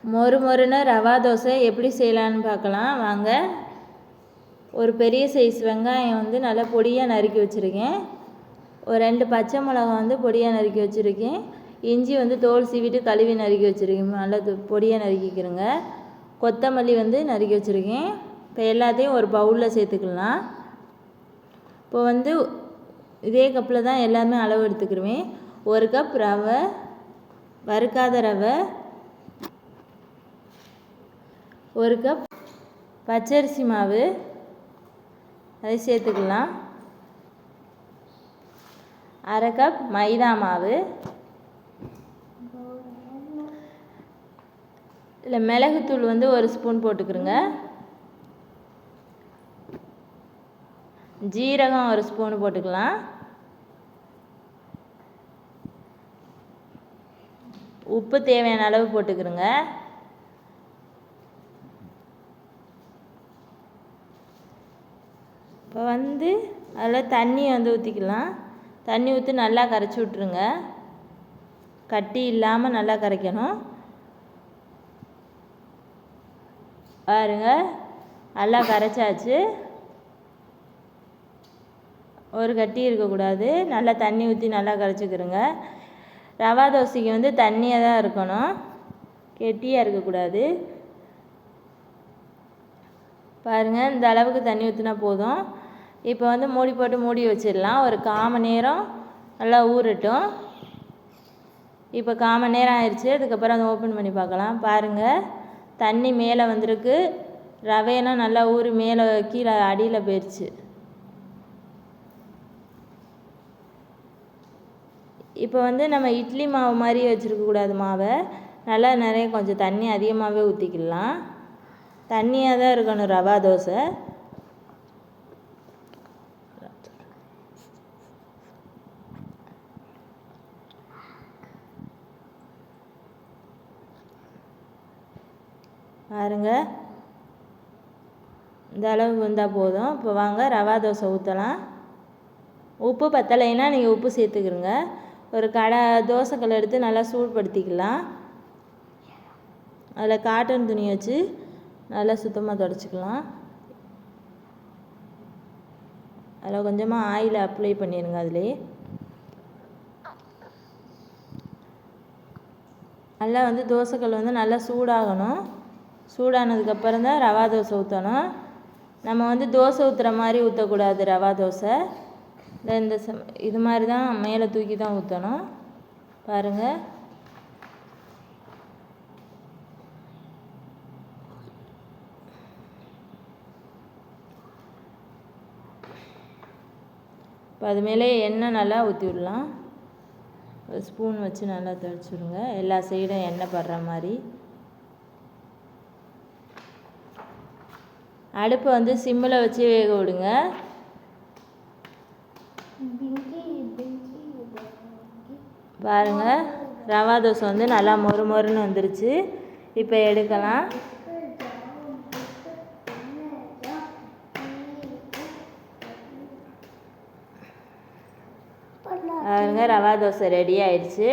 மொறு மொறுன்னு ரவா தோசை எப்படி செய்யலான்னு பார்க்கலாம் வாங்க. ஒரு பெரிய சைஸ் வெங்காயம் வந்து நல்லா பொடியாக நறுக்கி வச்சுருக்கேன். ஒரு 2 பச்சை மிளகாய் வந்து பொடியாக நறுக்கி வச்சுருக்கேன். இஞ்சி வந்து தோல் சீவிட்டு கழுவி நறுக்கி வச்சுருக்கேன். நல்லா பொடியாக நறுக்கிக்கிறேங்க. கொத்தமல்லி வந்து நறுக்கி வச்சுருக்கேன். இப்போ எல்லாத்தையும் ஒரு பவுலில் சேர்த்துக்கலாம். இப்போ வந்து இதே கப்பில் தான் எல்லாமே அளவு எடுத்துக்கிடுவேன். 1 கப் ரவை, வறுக்காத ரவை, 1 கப் பச்சரிசி மாவு அதை சேர்த்துக்கலாம். 1/2 கப் மைதா மாவு, இல்லை மிளகுத்தூள் வந்து 1 ஸ்பூன் போட்டுக்கிறோங்க. ஜீரகம் 1 ஸ்பூன் போட்டுக்கலாம். உப்பு தேவையான அளவு போட்டுக்கிறோங்க. இப்போ வந்து அதில் தண்ணி வந்து ஊற்றிக்கலாம். தண்ணி ஊற்றி நல்லா கரைச்சி விட்ருங்க. கட்டி இல்லாமல் நல்லா கரைக்கணும். பாருங்க, நல்லா கரைச்சாச்சு. ஒரு கட்டி இருக்கக்கூடாது. நல்லா தண்ணி ஊற்றி நல்லா கரைச்சிக்கிறோங்க. ரவா தோசைக்கு வந்து தண்ணியாக தான் இருக்கணும், கெட்டியாக இருக்கக்கூடாது. பாருங்கள், இந்த அளவுக்கு தண்ணி ஊற்றினா போதும். இப்போ வந்து மூடி போட்டு மூடி வச்சிடலாம். ஒரு 1/4 மணி நேரம் நல்லா ஊறட்டும். இப்போ 1/4 மணி நேரம் ஆயிடுச்சு. அதுக்கப்புறம் அதை ஓப்பன் பண்ணி பார்க்கலாம். பாருங்கள், தண்ணி மேலே வந்திருக்கு. ரவையெல்லாம் நல்லா ஊறி மேலே கீழே அடியில் போயிடுச்சு. இப்போ வந்து நம்ம இட்லி மாவு மாதிரி வச்சுருக்கக்கூடாது மாவை. நல்லா நிறைய கொஞ்சம் தண்ணி அதிகமாகவே ஊற்றிக்கலாம். தண்ணியாக தான் இருக்கணும் ரவா தோசை. பாருங்க, இந்த அளவு வந்தால் போதும். இப்போ வாங்க ரவா தோசை ஊற்றலாம். உப்பு பத்தலைன்னா நீங்கள் உப்பு சேர்த்துக்கிறங்க. ஒரு தோசைக்கல் எடுத்து நல்லா சூடுபடுத்திக்கலாம். அதில் காட்டன் துணி வச்சு நல்லா சுத்தமாக துடைச்சிக்கலாம். அதில் கொஞ்சமாக ஆயில் அப்ளை பண்ணிடுங்க. அதிலே நல்லா வந்து தோசைக்கல் வந்து நல்லா சூடாகணும். சூடானதுக்கப்புறம் தான் ரவா தோசை ஊற்றணும். நம்ம வந்து தோசை ஊற்றுற மாதிரி ஊற்றக்கூடாது. ரவா தோசை இந்த இது மாதிரி தான் மேலே தூக்கி தான் ஊற்றணும். பாருங்கள், இப்போ அது மேலே எண்ணெய் நல்லா ஊற்றி விடலாம். ஒரு ஸ்பூன் வச்சு நல்லா தெளிச்சுடுங்க. எல்லா சைடும் எண்ணெய் படுற மாதிரி. அடுப்பை வந்து சிம்மில் வச்சு வேக விடுங்க. பாருங்கள், ரவா தோசை வந்து நல்லா மொறு மொறுன்னு வந்துருச்சு. இப்போ எடுக்கலாம். பாருங்க, ரவா தோசை ரெடி ஆயிடுச்சு.